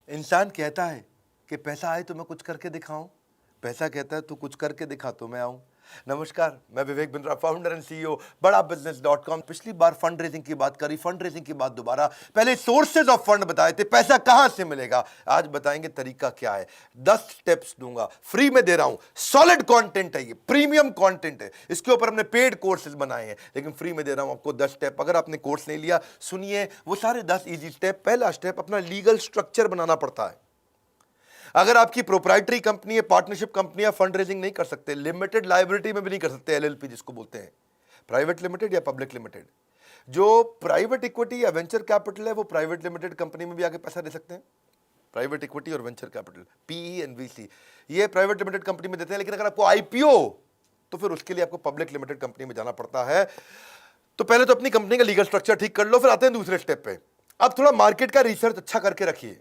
इंसान कहता है कि पैसा आए तो मैं कुछ करके दिखाऊं, पैसा कहता है तू कुछ करके दिखा तो मैं आऊं। नमस्कार, मैं Vivek Bindra, founder and CEO बड़ा बिजनेस.com। पिछली बार फंड रेजिंग की बात करी, फंड रेजिंग की बात दोबारा, पहले सोर्सेज ऑफ फंड बताए थे, पैसा कहां से मिलेगा, आज बताएंगे तरीका क्या है। 10 स्टेप्स दूंगा, फ्री में दे रहा हूं, सॉलिड कंटेंट है, ये प्रीमियम कंटेंट है, इसके ऊपर हमने पेड कोर्सेज बनाए हैं, लेकिन फ्री में दे रहा हूं आपको 10 स्टेप। अगर आपने कोर्स नहीं लिया, सुनिए वो सारे 10 इजी स्टेप। पहला स्टेप, अपना लीगल स्ट्रक्चर बनाना पड़ता है। अगर आपकी प्रोप्राइटरी कंपनी है, पार्टनरशिप कंपनी है, फंड रेजिंग नहीं कर सकते, लिमिटेड लायबिलिटी में भी नहीं कर सकते, एलएलपी जिसको बोलते हैं, प्राइवेट लिमिटेड या पब्लिक लिमिटेड। जो प्राइवेट इक्विटी या वेंचर कैपिटल है वो प्राइवेट लिमिटेड कंपनी में भी आके पैसा दे सकते हैं। प्राइवेट इक्विटी और venture capital, PE and VC, ये प्राइवेट लिमिटेड कंपनी में देते हैं, लेकिन अगर आपको आईपीओ तो फिर उसके लिए आपको पब्लिक लिमिटेड कंपनी में जाना पड़ता है। तो पहले तो अपनी कंपनी का लीगल स्ट्रक्चर ठीक कर लो, फिर आते हैं दूसरे स्टेप पे। अब थोड़ा मार्केट का रिसर्च अच्छा करके रखिए,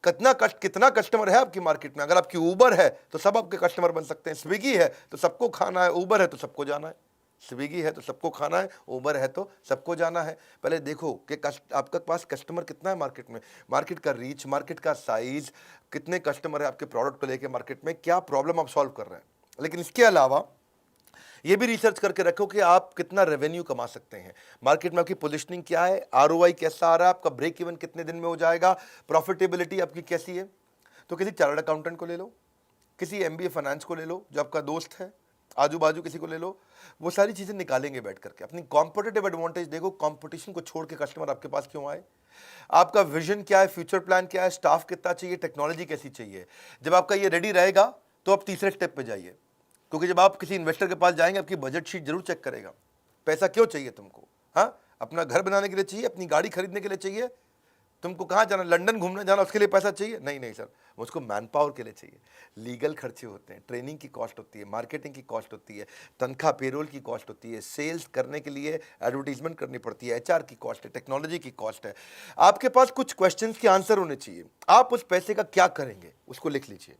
कितना कस्टमर है आपकी मार्केट में। अगर आपकी उबर है तो सब आपके कस्टमर बन सकते हैं, स्विगी है तो सबको खाना है, उबर है तो सबको जाना है, स्विगी है तो सबको खाना है, उबर है तो सबको जाना है। पहले देखो कि आपके पास कस्टमर कितना है मार्केट में, मार्केट का रीच, मार्केट का साइज, कितने कस्टमर है आपके प्रोडक्ट को लेकर मार्केट में, क्या प्रॉब्लम आप सॉल्व कर रहे हैं। लेकिन इसके अलावा ये भी रिसर्च करके रखो कि आप कितना रेवेन्यू कमा सकते हैं, मार्केट में आपकी पोजीशनिंग क्या है, आरओआई कैसा आ रहा है, आपका ब्रेक इवन कितने दिन में हो जाएगा, प्रॉफिटेबिलिटी आपकी कैसी है। तो किसी चार्टर्ड अकाउंटेंट को ले लो, किसी एमबीए फाइनेंस को ले लो जो आपका दोस्त है, आजू बाजू किसी को ले लो, वो सारी चीज़ें निकालेंगे बैठ करके। अपनी कॉम्पिटिटिव एडवांटेज देखो, कॉम्पिटिशन को छोड़ के कस्टमर आपके पास क्यों आए, आपका विजन क्या है, फ्यूचर प्लान क्या है, स्टाफ कितना चाहिए, टेक्नोलॉजी कैसी चाहिए। जब आपका ये रेडी रहेगा तो आप तीसरे स्टेप पे जाइए, क्योंकि जब आप किसी इन्वेस्टर के पास जाएंगे आपकी बजट शीट जरूर चेक करेगा। पैसा क्यों चाहिए तुमको, हाँ अपना घर बनाने के लिए चाहिए, अपनी गाड़ी खरीदने के लिए चाहिए, तुमको कहाँ जाना, लंदन घूमने जाना, उसके लिए पैसा चाहिए, नहीं नहीं सर, मुझको मैन पावर के लिए चाहिए। लीगल खर्चे होते हैं, ट्रेनिंग की कॉस्ट होती है, मार्केटिंग की कॉस्ट होती है, तनख्वाह पेरोल की कॉस्ट होती है, सेल्स करने के लिए एडवर्टीजमेंट करनी पड़ती है, एचआर की कॉस्ट है, टेक्नोलॉजी की कॉस्ट है। आपके पास कुछ क्वेश्चंस के आंसर होने चाहिए, आप उस पैसे का क्या करेंगे उसको लिख लीजिए।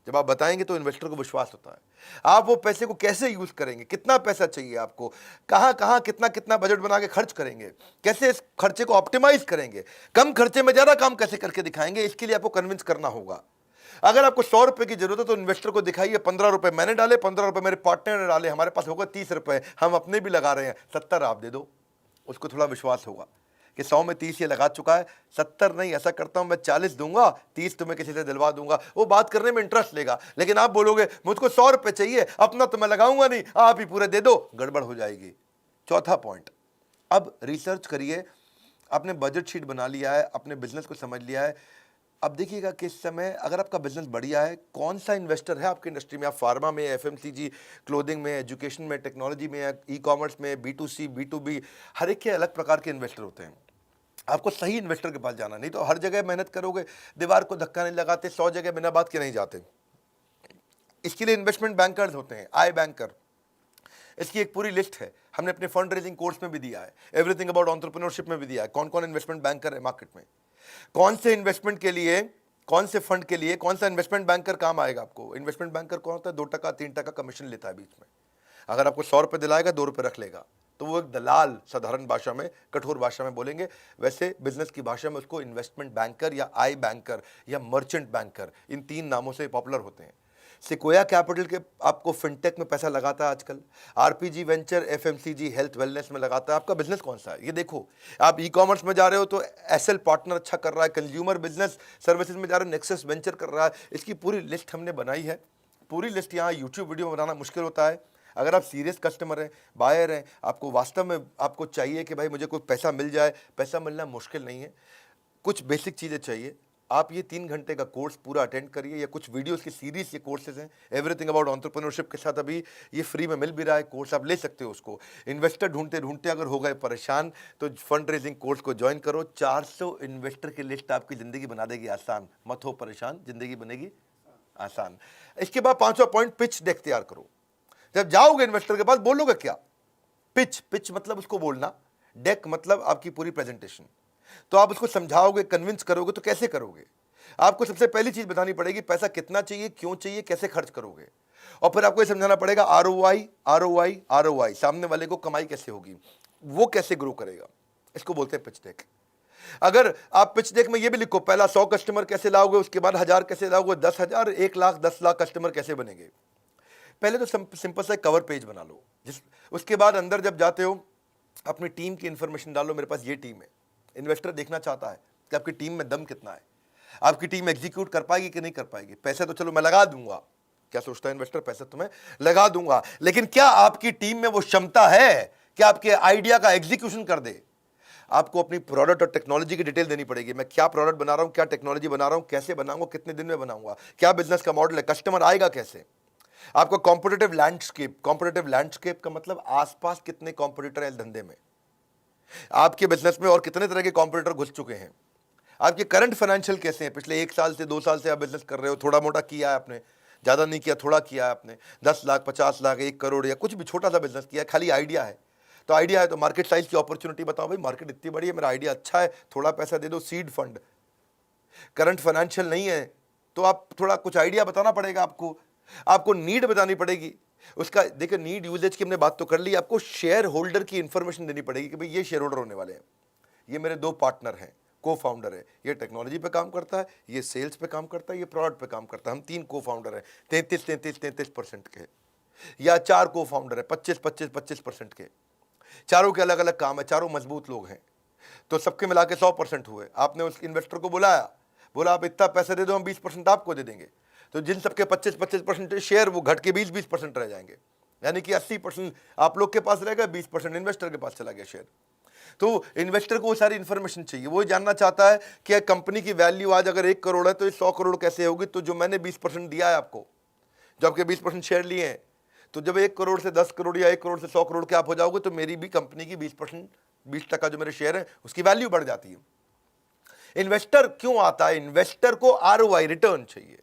जब आप बताएंगे तो इन्वेस्टर को विश्वास होता है। आप वो पैसे को कैसे यूज करेंगे, कितना पैसा चाहिए आपको, कहां कहां कितना कितना बजट बना के खर्च करेंगे, कैसे इस खर्चे को ऑप्टिमाइज करेंगे, कम खर्चे में ज्यादा काम कैसे करके दिखाएंगे, इसके लिए आपको कन्विंस करना होगा। अगर आपको 100 रुपए की जरूरत है तो इन्वेस्टर को दिखाइए 15 रुपए मैंने डाले, 15 रुपए मेरे पार्टनर ने डाले, हमारे पास होगा 30 रुपए, हम अपने भी लगा रहे हैं, 70 आप दे दो। उसको थोड़ा विश्वास होगा कि 100 में 30 ये लगा चुका है, 70 नहीं, ऐसा करता हूं मैं 40 दूंगा, 30 तुम्हें किसी से दिलवा दूंगा, वो बात करने में इंटरेस्ट लेगा। लेकिन आप बोलोगे मुझको 100 रुपए चाहिए, अपना तो मैं लगाऊंगा नहीं, आप ही पूरे दे दो, गड़बड़ हो जाएगी। चौथा पॉइंट, अब रिसर्च करिए, आपने बजट शीट बना लिया है, अपने बिजनेस को समझ लिया है। अब देखिएगा कि इस समय अगर आपका बिजनेस बढ़िया है, कौन सा इन्वेस्टर है आपकी इंडस्ट्री में, आप फार्मा में, एफएमसीजी, क्लोथिंग में, एजुकेशन में, टेक्नोलॉजी में, ई कॉमर्स में, बी2सी, बी2बी, हर एक के अलग प्रकार के इन्वेस्टर होते हैं। आपको सही इन्वेस्टर के पास जाना, नहीं तो हर जगह मेहनत करोगे, दीवार को धक्का नहीं लगाते, 100 जगह बिना बात के नहीं जाते। इसके लिए इन्वेस्टमेंट बैंकर्स होते हैं, आई बैंकर, इसकी एक पूरी लिस्ट है, हमने अपने फंड रेजिंग कोर्स में भी दिया है, एवरीथिंग अबाउट एंटरप्रेन्योरशिप में भी दिया है, कौन कौन इन्वेस्टमेंट बैंकर है मार्केट में, कौन से इन्वेस्टमेंट के लिए, कौन से फंड के लिए कौन सा इन्वेस्टमेंट बैंकर काम आएगा आपको। इन्वेस्टमेंट बैंकर कौन होता है, 2% 3% कमीशन लेता है बीच में। अगर आपको 100 रुपये दिलाएगा, 2 रुपये रख लेगा, तो वो एक दलाल, साधारण भाषा में, कठोर भाषा में बोलेंगे, वैसे बिजनेस की भाषा में उसको इन्वेस्टमेंट बैंकर या आई बैंकर या मर्चेंट बैंकर, इन 3 नामों से पॉपुलर होते हैं। सिकोया कैपिटल के आपको फिनटेक में पैसा लगाता है आजकल, RPG venture, FMCG, health wellness में लगाता है। आपका बिजनेस कौन सा है ये देखो। आप ई कॉमर्स में जा रहे हो तो एसएल पार्टनर अच्छा कर रहा है, कंज्यूमर बिजनेस सर्विसेज में जा रहे हो नेक्सस वेंचर कर रहा है। इसकी पूरी लिस्ट हमने बनाई है, पूरी लिस्ट यहाँ यूट्यूब वीडियो में बनाना मुश्किल होता है। अगर आप सीरियस कस्टमर हैं, बायर हैं, आपको वास्तव में आपको चाहिए कि भाई मुझे कोई पैसा मिल जाए, पैसा मिलना मुश्किल नहीं है, कुछ बेसिक चीज़ें चाहिए। आप ये 3 घंटे का कोर्स पूरा अटेंड करिए, या कुछ वीडियोस की सीरीज, ये कोर्सेज हैं, एवरीथिंग अबाउट एंटरप्रेन्योरशिप के साथ अभी ये फ्री में मिल भी रहा है कोर्स, आप ले सकते हो उसको। इन्वेस्टर ढूंढते ढूंढते अगर हो गए परेशान तो फंड रेजिंग कोर्स को ज्वाइन करो। 400 इन्वेस्टर की लिस्ट आपकी ज़िंदगी बना देगी आसान, मत हो परेशान, ज़िंदगी बनेगी आसान। इसके बाद 5वां पॉइंट, पिच डेक तैयार करो। जब जाओगे इन्वेस्टर के पास बोलोगे क्या, पिच, पिच मतलब उसको बोलना, डेक मतलब आपकी पूरी प्रेजेंटेशन। तो आप उसको समझाओगे, कन्विंस करोगे, तो कैसे करोगे। आपको सबसे पहली चीज बतानी पड़ेगी, पैसा कितना चाहिए, क्यों चाहिए, कैसे खर्च करोगे। और फिर आपको ये समझाना पड़ेगा आरओआई, आरओआई, आरओआई, सामने वाले को कमाई कैसे होगी, वो कैसे ग्रो करेगा। इसको बोलते हैं पिच डेक। अगर आप पिच डेक में ये भी लिखो, पहला 100 कस्टमर कैसे लाओगे, उसके बाद 1000 कैसे लाओगे, 10,000, 1 लाख, 10 लाख कस्टमर कैसे बनेंगे। पहले तो सिंपल सा कवर पेज बना लो, उसके बाद अंदर जब जाते हो अपनी टीम की इंफॉर्मेशन डालो, मेरे पास ये टीम है। इन्वेस्टर देखना चाहता है कि आपकी टीम में दम कितना है, आपकी टीम एग्जीक्यूट कर पाएगी कि नहीं कर पाएगी। पैसे तो चलो मैं लगा दूंगा, क्या सोचता है इन्वेस्टर, पैसे तो मैं लगा दूंगा, लेकिन क्या आपकी टीम में वो क्षमता है कि आपके आइडिया का एग्जीक्यूशन कर दे। आपको अपनी प्रोडक्ट और टेक्नोलॉजी की डिटेल देनी पड़ेगी। मैं क्या प्रोडक्ट बना रहा हूं, क्या टेक्नोलॉजी बना रहा हूं, कैसे बनाऊंगा, कितने दिन में बनाऊंगा, क्या बिजनेस का मॉडल है, कस्टमर आएगा कैसे। आपको कॉम्पिटिटिव लैंडस्केप का मतलब आसपास कितने कॉम्पिटिटर हैं इस धंधे में, आपके बिजनेस में और कितने तरह के कॉम्पिटिटर घुस चुके हैं, आपके करंट फाइनेंशियल कैसे हैं, पिछले 1 साल से 2 साल से आप बिजनेस कर रहे हो, थोड़ा मोटा किया है आपने, ज्यादा नहीं किया, थोड़ा किया है आपने, 10 लाख 50 लाख 1 करोड़ या कुछ भी छोटा सा बिजनेस किया है, खाली आइडिया है। तो आइडिया है तो मार्केट साइज की अपॉर्चुनिटी बताओ, भाई मार्केट इतनी बड़ी है, मेरा आइडिया अच्छा है, थोड़ा पैसा दे दो, सीड फंड। करंट फाइनेंशियल नहीं है तो आप थोड़ा कुछ आइडिया बताना पड़ेगा, आपको नीड बतानी पड़ेगी उसका। देखिए नीड यूजेज की हमने बात तो कर ली, आपको शेयर होल्डर की इंफॉर्मेशन देनी पड़ेगी कि भाई ये शेयर होल्डर होने वाले हैं, ये मेरे 2 पार्टनर हैं, को फाउंडर है, ये टेक्नोलॉजी पे काम करता है, ये सेल्स पे काम करता है, ये प्रोडक्ट पे काम करता है, हम 3 को फाउंडर हैं, 33% के, या 4 को फाउंडर है, 25% के, चारों के अलग अलग काम है, चारों मजबूत लोग हैं, तो सबके मिला के 100% हुए। आपने उस इन्वेस्टर को बुलाया, बोला आप इतना पैसे दे दो, हम 20% आपको दे देंगे, तो जिन सबके 25% शेयर वो घट के 20% रह जाएंगे, यानी कि 80% आप लोग के पास रहेगा, 20% इन्वेस्टर के पास चला गया शेयर। तो इन्वेस्टर को वो सारी इंफॉर्मेशन चाहिए, वो जानना चाहता है कि कंपनी की वैल्यू आज अगर 1 करोड़ है तो ये 100 करोड़ कैसे होगी। तो जो मैंने 20% दिया है आपको, जो आपके 20% शेयर लिए हैं, तो जब 1 करोड़ से 10 करोड़ या 1 करोड़ से 100 करोड़ के आप हो जाओगे तो मेरी भी कंपनी की 20% जो मेरे शेयर है उसकी वैल्यू बढ़ जाती है। इन्वेस्टर क्यों आता है, इन्वेस्टर को आरओआई रिटर्न चाहिए।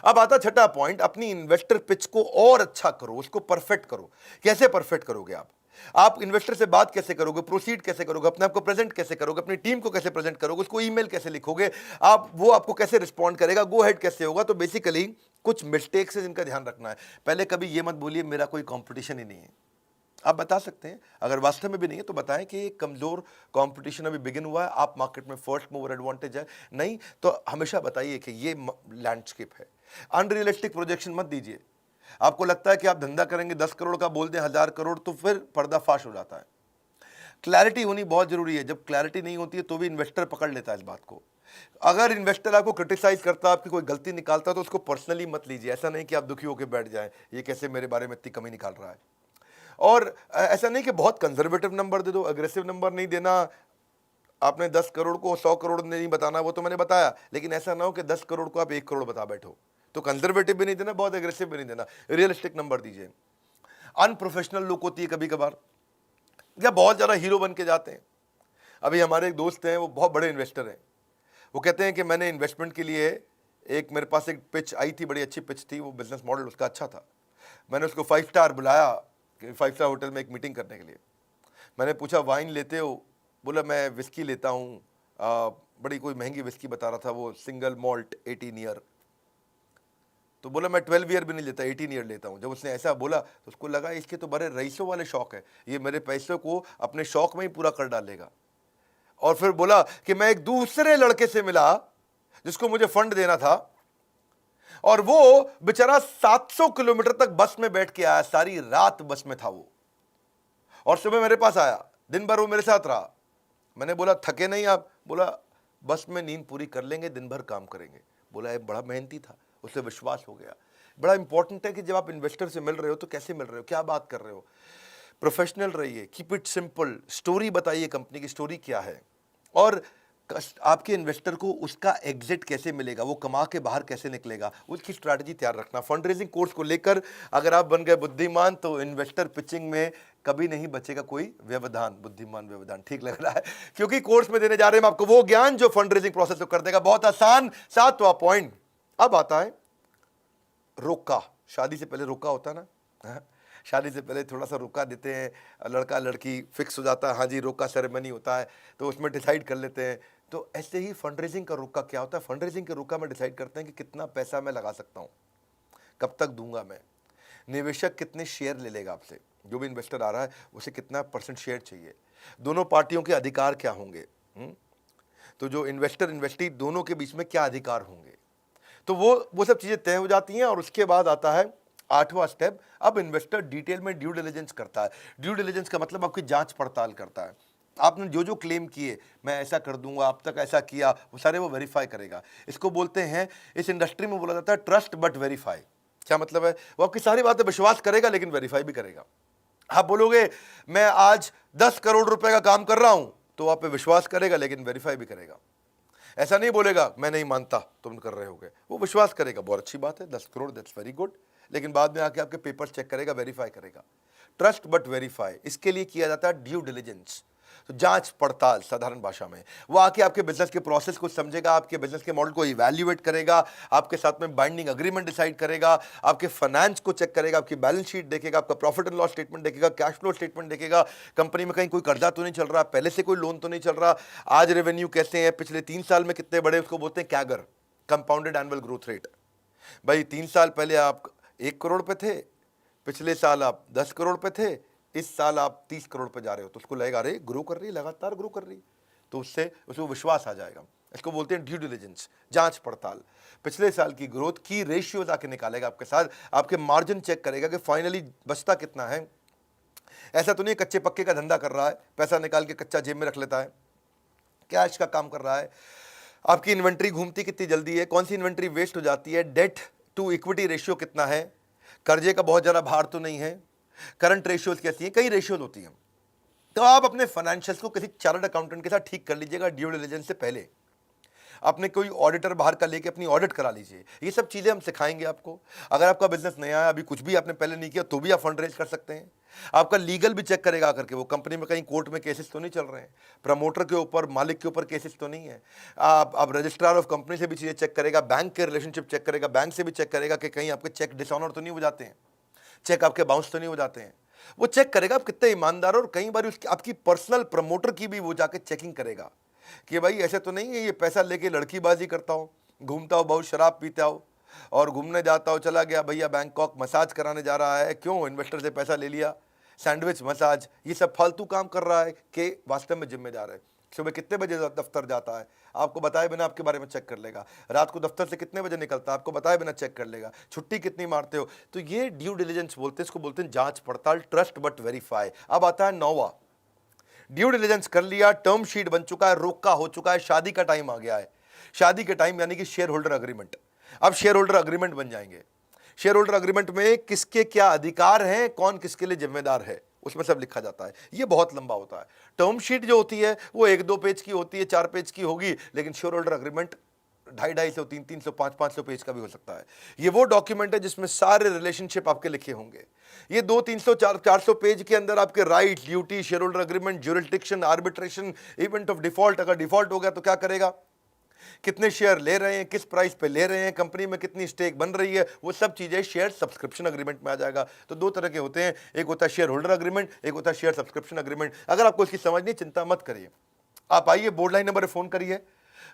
अब आता छठा पॉइंट, अपनी इन्वेस्टर पिच को और अच्छा करो, उसको परफेक्ट करो। कैसे परफेक्ट करोगे आप इन्वेस्टर से बात कैसे करोगे, प्रोसीड कैसे करोगे, अपने आप को प्रेजेंट कैसे करोगे, अपनी टीम को कैसे प्रेजेंट करोगे, उसको ईमेल कैसे लिखोगे, वो आपको कैसे रिस्पॉन्ड करेगा, गो हेड कैसे होगा। तो बेसिकली कुछ मिस्टेक्स है जिनका ध्यान रखना है। पहले कभी ये मत बोलिए मेरा कोई कंपटीशन ही नहीं है। आप बता सकते हैं, अगर वास्तव में भी नहीं है तो बताएं कि कमजोर कंपटीशन अभी बिगिन हुआ है, आप मार्केट में फर्स्ट मूवर एडवांटेज है, नहीं तो हमेशा बताइए कि ये लैंडस्केप है। अनरियलिस्टिक प्रोजेक्शन मत दीजिए। आपको लगता है कि आप धंधा करेंगे 10 करोड़ का, बोल दें 1000 करोड़, तो फिर पर्दाफाश हो जाता है। क्लैरिटी होनी बहुत जरूरी है। जब क्लैरिटी नहीं होती है तो भी इन्वेस्टर पकड़ लेता है इस बात को। अगर इन्वेस्टर आपको क्रिटिसाइज करता है, आपकी कोई गलती निकालता है, तो उसको पर्सनली मत लीजिए। ऐसा नहीं कि आप दुखी होकर बैठ जाएं, ये कैसे मेरे बारे में इतनी कमी निकाल रहा है। और ऐसा नहीं कि बहुत कंजर्वेटिव नंबर दे दो, अग्रेसिव नंबर नहीं देना। आपने 10 करोड़ को 100 करोड़ नहीं बताना, वो तो मैंने बताया, लेकिन ऐसा ना हो कि 10 करोड़ को आप 1 करोड़ बता बैठो। तो कंजर्वेटिव भी नहीं देना, बहुत एग्रेसिव भी नहीं देना, रियलिस्टिक नंबर दीजिए। अनप्रोफेशनल लुक होती है कभी कभार, या बहुत ज़्यादा हीरो बन के जाते हैं। अभी हमारे एक दोस्त हैं, वो बहुत बड़े इन्वेस्टर हैं। वो कहते हैं कि मैंने इन्वेस्टमेंट के लिए मेरे पास एक पिच आई थी, बड़ी अच्छी पिच थी, वो बिजनेस मॉडल उसका अच्छा था। मैंने उसको 5 स्टार बुलाया, 5 स्टार होटल में एक मीटिंग करने के लिए। मैंने पूछा वाइन लेते हो, बोला मैं विस्की लेता हूँ, बड़ी कोई महंगी विस्की बता रहा था वो, सिंगल मॉल्ट 18 ईयर। तो बोला मैं 12 ईयर भी नहीं लेता, 18 ईयर लेता हूँ। जब उसने ऐसा बोला तो उसको लगा इसके तो बड़े रईसों वाले शौक है, ये मेरे पैसों को अपने शौक में ही पूरा कर डालेगा। और फिर बोला कि मैं एक दूसरे लड़के से मिला जिसको मुझे फंड देना था, और वो बेचारा 700 किलोमीटर तक बस में बैठ के आया, सारी रात बस में था वो, और सुबह मेरे पास आया, दिन भर वो मेरे साथ रहा। मैंने बोला थके नहीं आप? बोला बस में नींद पूरी कर लेंगे, दिन भर काम करेंगे। बोला ये बड़ा मेहनती था, उसे विश्वास हो गया। बड़ा इंपॉर्टेंट है कि जब आप इन्वेस्टर से मिल रहे हो तो कैसे मिल रहे हो, क्या बात कर रहे हो, प्रोफेशनल रहिए, कीप इट सिंपल, स्टोरी बताइए, कंपनी की स्टोरी क्या है, और आपके इन्वेस्टर को उसका एग्जिट कैसे मिलेगा, वो कमा के बाहर कैसे निकलेगा, उसकी स्ट्रैटेजी तैयार रखना। फंड रेजिंग कोर्स को लेकर अगर आप बन गए बुद्धिमान तो इन्वेस्टर पिचिंग में कभी नहीं बचेगा कोई व्यवधान। बुद्धिमान व्यवधान ठीक लग रहा है, क्योंकि कोर्स में देने जा रहे हैं आपको वो ज्ञान जो फंड रेजिंग प्रोसेस को कर देगा बहुत आसान। 7वां पॉइंट अब आता है रोका। शादी से पहले रोका होता है ना, शादी से पहले थोड़ा सा रुका देते हैं, लड़का लड़की फिक्स हो जाता है, हाँ जी रोका सेरेमनी होता है, तो उसमें डिसाइड कर लेते हैं। तो ऐसे ही फंड रेजिंग का रुका क्या होता है, फंड रेजिंग के रुका में डिसाइड करते हैं कि कितना पैसा मैं लगा सकता हूँ, कब तक दूंगा मैं, निवेशक कितने शेयर ले लेगा आपसे, जो भी इन्वेस्टर आ रहा है उसे कितना % शेयर चाहिए, दोनों पार्टियों के अधिकार क्या होंगे, तो जो इन्वेस्टर इन्वेस्टी दोनों के बीच में क्या अधिकार होंगे, तो वो सब चीज़ें तय हो जाती हैं। और उसके बाद आता है 8वां स्टेप। अब इन्वेस्टर डिटेल में ड्यू डिलिजेंस करता है। ड्यू डिलिजेंस का मतलब आपकी जांच पड़ताल करता है। आपने जो जो क्लेम किए, मैं ऐसा कर दूंगा, अब तक ऐसा किया, वो सारे वो वेरीफाई करेगा। इसको बोलते हैं, इस इंडस्ट्री में बोला जाता है ट्रस्ट बट वेरीफाई। क्या मतलब है? वो आपकी सारी बातें विश्वास करेगा लेकिन वेरीफाई भी करेगा। आप बोलोगे मैं आज 10 करोड़ रुपए का काम कर रहा हूं, तो आप पे विश्वास करेगा लेकिन वेरीफाई भी करेगा। ऐसा नहीं बोलेगा मैं नहीं मानता तुम कर रहे होगे, वो विश्वास करेगा, बहुत अच्छी बात है, 10 करोड़ दैट्स वेरी गुड, लेकिन बाद में आके आपके पेपर्स चेक करेगा, वेरीफाई करेगा। ट्रस्ट बट वेरीफाई, इसके लिए किया जाता है ड्यू डिलिजेंस, तो जांच पड़ताल साधारण भाषा में। वो आके आपके बिजनेस के प्रोसेस को समझेगा, आपके बिजनेस के मॉडल को इवैल्यूएट करेगा, आपके साथ में बाइंडिंग अग्रीमेंट डिसाइड करेगा, आपके फाइनेंस को चेक करेगा, आपकी बैलेंस शीट देखेगा, आपका प्रॉफिट एंड लॉस स्टेटमेंट देखेगा, कैश फ्लो स्टेटमेंट देखेगा, कंपनी में कहीं कोई कर्जा तो नहीं चल रहा, पहले से कोई लोन तो नहीं चल रहा, आज रेवेन्यू कैसे हैं, पिछले 3 साल में कितने बड़े, उसको बोलते हैं CAGR, compounded annual growth rate. भाई 3 साल पहले आप 1 करोड़ पे थे, पिछले साल आप 10 करोड़ पे थे, इस साल आप 30 करोड़ पे जा रहे हो, तो उसको लगेगा अरे ग्रो कर रही है, लगातार ग्रो कर रही है, तो उससे उसको विश्वास आ जाएगा। इसको बोलते हैं ड्यू डिलिजेंस, जांच पड़ताल। पिछले साल की ग्रोथ की रेशियोज आके निकालेगा आपके साथ, आपके मार्जिन चेक करेगा कि फाइनली बचता कितना है। ऐसा तो नहीं कच्चे पक्के का धंधा कर रहा है, पैसा निकाल के कच्चा जेब में रख लेता है, कैश का काम कर रहा है। आपकी इन्वेंट्री घूमती कितनी जल्दी है, कौन सी इन्वेंट्री वेस्ट हो जाती है, डेट टू इक्विटी रेशियो कितना है, कर्जे का बहुत ज़्यादा भार तो नहीं है, करंट रेशियोज कैसी है, कई रेशियोज होती हैं। तो आप अपने फाइनेंशियल्स को किसी चार्टर्ड अकाउंटेंट के साथ ठीक कर लीजिएगा ड्यू डिलिजेंस से पहले। अपने कोई ऑडिटर बाहर का लेके अपनी ऑडिट करा लीजिए। ये सब चीज़ें हम सिखाएंगे आपको। अगर आपका बिजनेस नया है, अभी कुछ भी आपने पहले नहीं किया, तो भी आप फंड रेज कर सकते हैं। आपका लीगल भी चेक करेगा आकर के, वो कंपनी में कहीं कोर्ट में केसेस तो नहीं चल रहे हैं, प्रमोटर के ऊपर, मालिक के ऊपर केसेस तो नहीं है। आप रजिस्ट्रार ऑफ कंपनी से भी चीज़ें चेक करेगा, बैंक के रिलेशनशिप चेक करेगा, बैंक से भी चेक करेगा कि कहीं आपके चेक डिसऑनर तो नहीं हो जाते हैं, चेक आपके बाउंस तो नहीं हो जाते हैं। वो चेक करेगा आप कितने ईमानदार हो, और कई बार उसकी आपकी पर्सनल प्रमोटर की भी वो जाके चेकिंग करेगा कि भाई ऐसे तो नहीं है ये पैसा लेके लड़कीबाजी करता हो, घूमता हो, बहुत शराब पीता हो और घूमने जाता हो, चला गया भैया बैंकॉक मसाज कराने जा रहा है, क्यों, इन्वेस्टर से पैसा ले लिया, सैंडविच मसाज, ये सब फालतू काम कर रहा है कि वास्तव में जिम्मेदार है। सुबह कितने बजे दफ्तर जाता है, आपको बताए बिना आपके बारे में चेक कर लेगा। रात को दफ्तर से कितने बजे निकलता है, आपको बताए बिना चेक कर लेगा। छुट्टी कितनी मारते हो, तो ये ड्यू डिलिजेंस बोलते हैं, इसको बोलते हैं जांच पड़ताल, ट्रस्ट बट वेरीफाई। अब आता है 9वां, ड्यू डिलिजेंस कर लिया, टर्म शीट बन चुका है, रोका हो चुका है, शादी का टाइम आ गया है। शादी के टाइम यानी कि शेयर होल्डर अग्रीमेंट। अब शेयर होल्डर अग्रीमेंट बन जाएंगे। शेयर होल्डर अग्रीमेंट में किसके क्या अधिकार हैं, कौन किसके लिए जिम्मेदार है, उसमें सब लिखा जाता है। ये बहुत लंबा होता है। टर्म शीट जो होती है वो 1-2 पेज की होती है, 4 पेज की होगी, लेकिन शेयर होल्डर अग्रीमेंट 250-250, 300, 500 पेज का भी हो सकता है। ये वो डॉक्यूमेंट है जिसमें सारे रिलेशनशिप आपके लिखे होंगे। ये 200-300, 400 पेज के अंदर आपके right, duty, share holder agreement, jurisdiction, arbitration, event of default, अगर डिफॉल्ट हो गया तो क्या करेगा, कितने शेयर ले रहे हैं, किस प्राइस पे ले रहे हैं, कंपनी में कितनी स्टेक बन रही है, वो सब चीजें शेयर सब्सक्रिप्शन अग्रीमेंट में आ जाएगा। तो 2 तरह के होते हैं, एक होता है शेयर होल्डर अग्रीमेंट, एक होता है शेयर सब्सक्रिप्शन अग्रीमेंट। अगर आपको इसकी समझ नहीं, चिंता मत करिए, आप आइए, बोर्ड लाइन नंबर पर फोन करिए।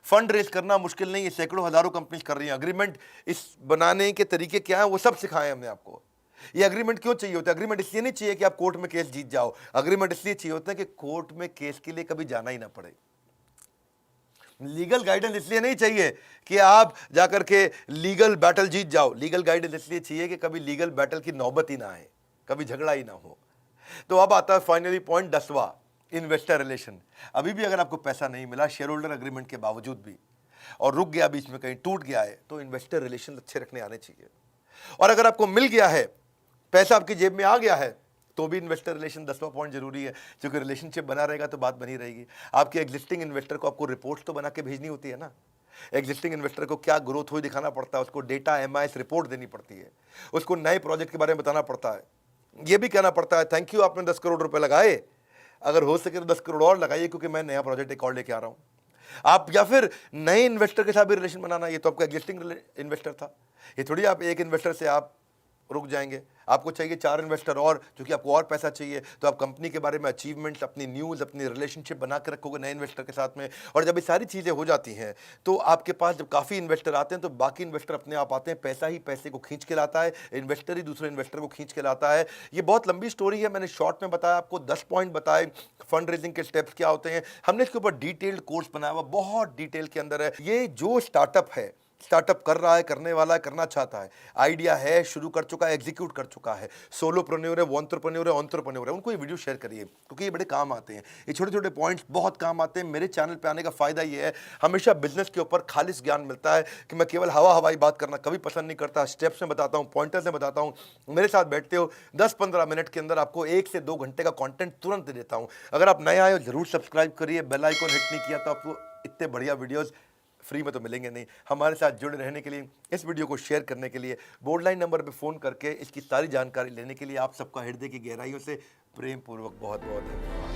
फंड रेज करना मुश्किल नहीं है, सैकड़ों हजारों कंपनी कर रही हैं। अग्रीमेंट इस बनाने के तरीके क्या है वो सब सिखाए हमने आपको। ये अग्रीमेंट क्यों चाहिए होता है? अग्रीमेंट इसलिए नहीं चाहिए कि आप कोर्ट में केस जीत जाओ, अग्रीमेंट इसलिए चाहिए होता है कि कोर्ट में केस के लिए कभी जाना ही ना पड़े। लीगल गाइडेंस इसलिए नहीं चाहिए कि आप जाकर के लीगल बैटल जीत जाओ, लीगल गाइडेंस इसलिए चाहिए कि कभी लीगल बैटल की नौबत ही ना आए, कभी झगड़ा ही ना हो। तो अब आता है फाइनली पॉइंट 10वां, इन्वेस्टर रिलेशन। अभी भी अगर आपको पैसा नहीं मिला शेयर होल्डर अग्रीमेंट के बावजूद भी, और रुक गया बीच में, कहीं टूट गया है, तो इन्वेस्टर रिलेशन अच्छे रखने आने चाहिए। और अगर आपको मिल गया है, पैसा आपकी जेब में आ गया है, तो भी इन्वेस्टर रिलेशन 10वां पॉइंट जरूरी है, क्योंकि रिलेशनशिप बना रहेगा तो बात बनी रहेगी। आपके एग्जिस्टिंग इन्वेस्टर को आपको रिपोर्ट तो बना के भेजनी होती है ना। एग्जिस्टिंग इन्वेस्टर को क्या ग्रोथ हुई दिखाना पड़ता है, उसको डेटा MIS रिपोर्ट देनी पड़ती है, उसको नए प्रोजेक्ट के बारे में बताना पड़ता है, ये भी कहना पड़ता है थैंक यू आपने 10 करोड़ रुपए लगाए, अगर हो सके तो 10 करोड़ और लगाइए क्योंकि मैं नया प्रोजेक्ट एक और लेके आ रहा हूँ। आप या फिर नए इन्वेस्टर के साथ भी रिलेशन बनाना, ये तो आपका एग्जिस्टिंग इन्वेस्टर था, ये थोड़ी आप एक इन्वेस्टर से आप रुक जाएंगे। आपको चाहिए 4 इन्वेस्टर और, क्योंकि आपको और पैसा चाहिए, तो आप कंपनी के बारे में अचीवमेंट्स, अपनी न्यूज़, अपनी रिलेशनशिप बना के रखोगे नए इन्वेस्टर के साथ में। और जब ये सारी चीज़ें हो जाती हैं तो आपके पास जब काफ़ी इन्वेस्टर आते हैं तो बाकी इन्वेस्टर अपने आप आते हैं। पैसा ही पैसे को खींच के लाता है, इन्वेस्टर ही दूसरे इन्वेस्टर को खींच के लाता है। ये बहुत लंबी स्टोरी है, मैंने शॉर्ट में बताया आपको, 10 पॉइंट बताए फंड रेजिंग के स्टेप्स क्या होते हैं। हमने इसके ऊपर डिटेल्ड कोर्स बनाया हुआ, बहुत डिटेल के अंदर है। ये जो स्टार्टअप है, स्टार्टअप कर रहा है, करने वाला है, करना चाहता है, आइडिया है, शुरू कर चुका है, एग्जीक्यूट कर चुका है, सोलोप्रेन्योर है, वो एंटरप्रेन्योर है, एंटरप्रेन्योर है, उनको ये वीडियो शेयर करिए, क्योंकि ये बड़े काम आते हैं। ये छोटे छोटे पॉइंट्स बहुत काम आते हैं। मेरे चैनल पे आने का फायदा ये है, हमेशा बिजनेस के ऊपर खालिस ज्ञान मिलता है कि मैं केवल हवाई बात करना कभी पसंद नहीं करता। स्टेप्स में बताता हूँ, पॉइंटर्स में बताता हूँ। मेरे साथ बैठते हो, 10-15 मिनट के अंदर आपको 1 से 2 घंटे का कंटेंट तुरंत दे देता हूँ। अगर आप नए आए हो जरूर सब्सक्राइब करिए, बेल आइकन हिट नहीं किया तो आपको इतने बढ़िया वीडियोस फ्री में तो मिलेंगे नहीं। हमारे साथ जुड़े रहने के लिए, इस वीडियो को शेयर करने के लिए, बोर्ड लाइन नंबर पे फ़ोन करके इसकी सारी जानकारी लेने के लिए आप सबका हृदय की गहराइयों से प्रेम पूर्वक बहुत बहुत धन्यवाद।